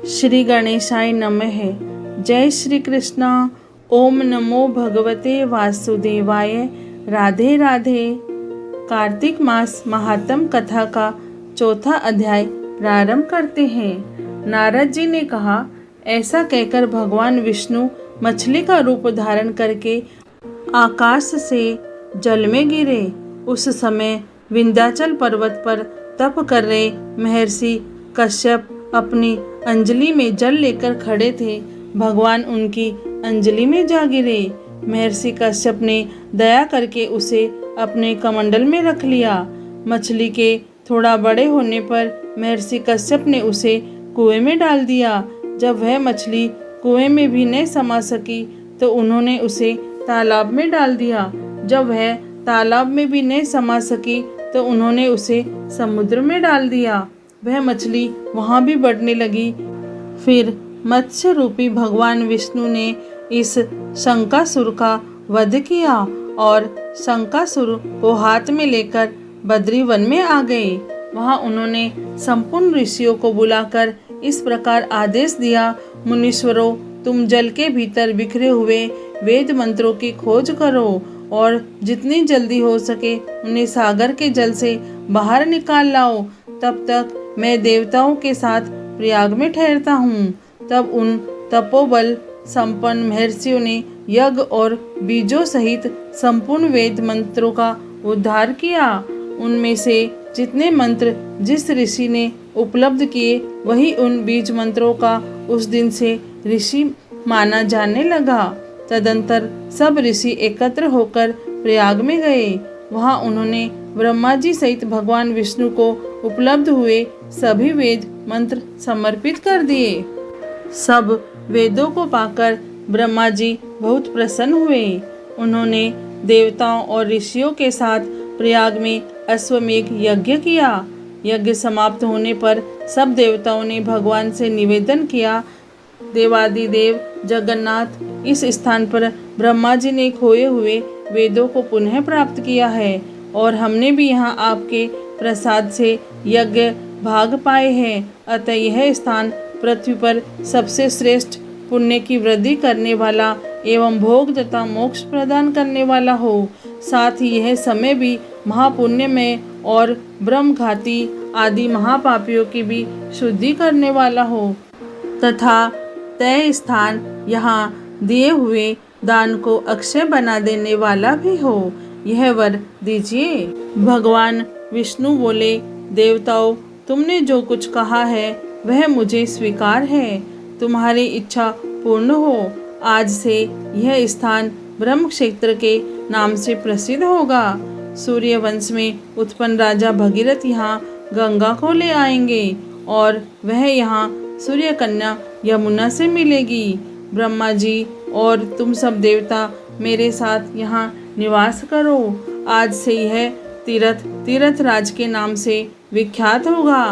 श्री गणेशाय नमः। जय श्री कृष्णा। ओम नमो भगवते वासुदेवाय। राधे राधे। कार्तिक मास महात्म कथा का चौथा अध्याय प्रारंभ करते हैं। नारद जी ने कहा, ऐसा कहकर भगवान विष्णु मछली का रूप धारण करके आकाश से जल में गिरे। उस समय विंध्याचल पर्वत पर तप कर रहे महर्षि कश्यप अपनी अंजलि में जल लेकर खड़े थे। भगवान उनकी अंजलि में जा गिरे। महर्षि कश्यप ने दया करके उसे अपने कमंडल में रख लिया। मछली के थोड़ा बड़े होने पर महर्षि कश्यप ने उसे कुएं में डाल दिया। जब वह मछली कुएं में भी नहीं समा सकी तो उन्होंने उसे तालाब में डाल दिया। जब वह तालाब में भी नहीं समा सकी तो उन्होंने उसे समुद्र में डाल दिया। वह मछली वहाँ भी बढ़ने लगी। फिर मत्स्य रूपी भगवान विष्णु ने इस शंकासुर का वध किया और शंकासुर को हाथ में लेकर बद्री वन में आ गए। वहाँ उन्होंने संपूर्ण ऋषियों को बुलाकर इस प्रकार आदेश दिया, मुनीश्वरों, तुम जल के भीतर बिखरे हुए वेद मंत्रों की खोज करो और जितनी जल्दी हो सके उन्हें सागर के जल से बाहर निकाल लाओ। तब तक मैं देवताओं के साथ प्रयाग में ठहरता हूँ। तब उन तपोबल संपन्न महर्षियों ने यज्ञ और बीजों सहित संपूर्ण वेद मंत्रों का उद्धार किया। उनमें से जितने मंत्र जिस ऋषि ने उपलब्ध किए वही उन बीज मंत्रों का उस दिन से ऋषि माना जाने लगा। तदंतर सब ऋषि एकत्र होकर प्रयाग में गए। वहां उन्होंने ब्रह्मा जी सहित भगवान विष्णु को उपलब्ध हुए सभी वेद मंत्र समर्पित कर दिए। सब वेदों को पाकर ब्रह्मा जी बहुत प्रसन्न हुए। उन्होंने देवताओं और ऋषियों के साथ प्रयाग में अश्वमेध यज्ञ किया। यज्ञ समाप्त होने पर सब देवताओं ने भगवान से निवेदन किया, देवादिदेव जगन्नाथ, इस स्थान पर ब्रह्मा जी ने खोए हुए वेदों को पुनः प्राप्त किया है और हमने भी यहाँ आपके प्रसाद से यज्ञ भाग पाए हैं। अतः यह स्थान पृथ्वी पर सबसे श्रेष्ठ पुण्य की वृद्धि करने वाला एवं भोग तथा मोक्ष प्रदान करने वाला हो। साथ ही यह समय भी महापुण्य में और ब्रह्मघाती आदि महापापियों की भी शुद्धि करने वाला हो तथा तय स्थान यहाँ दिए हुए दान को अक्षय बना देने वाला भी हो। यह वर दीजिए। भगवान विष्णु बोले, देवताओं, तुमने जो कुछ कहा है वह मुझे स्वीकार है। तुम्हारी इच्छा पूर्ण हो। आज से यह स्थान ब्रह्म क्षेत्र के नाम से प्रसिद्ध होगा। सूर्य वंश में उत्पन्न राजा भगीरथ यहाँ गंगा को ले आएंगे और वह यहाँ सूर्य कन्या यमुना से मिलेगी। ब्रह्मा जी और तुम सब देवता मेरे साथ यहाँ निवास करो। आज से यह तीर्थ तीर्थराज के नाम से विख्यात होगा।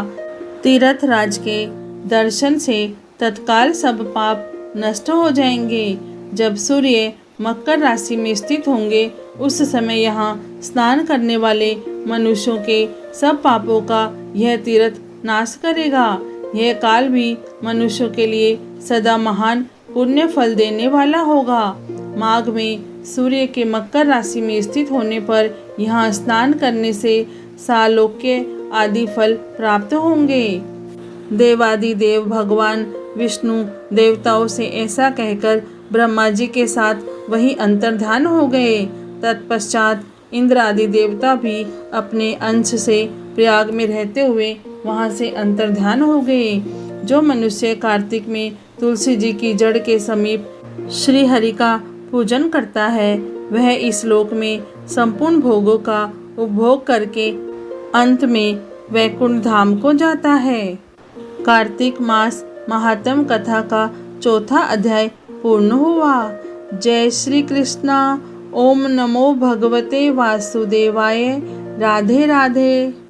तीर्थराज के दर्शन से तत्काल सब पाप नष्ट हो जाएंगे। जब सूर्य मकर राशि में स्थित होंगे उस समय यहाँ स्नान करने वाले मनुष्यों के सब पापों का यह तीर्थ नाश करेगा। यह काल भी मनुष्यों के लिए सदा महान पुण्य फल देने वाला होगा। माघ में सूर्य के मकर राशि में स्थित होने पर यहाँ स्नान करने से सालोक्य आदि फल प्राप्त होंगे। देवादिदेव भगवान विष्णु देवताओं से ऐसा कहकर ब्रह्मा जी के साथ वही अंतर्धान हो गए। तत्पश्चात इंद्र आदि देवता भी अपने अंश से प्रयाग में रहते हुए वहाँ से अंतर्धान हो गए। जो मनुष्य कार्तिक में तुलसी जी की जड़ के समीप श्री हरि का पूजन करता है वह इस लोक में संपूर्ण भोगों का उपभोग करके अंत में वैकुंठ धाम को जाता है। कार्तिक मास महात्म कथा का चौथा अध्याय पूर्ण हुआ। जय श्री कृष्णा। ओम नमो भगवते वासुदेवाय। राधे राधे।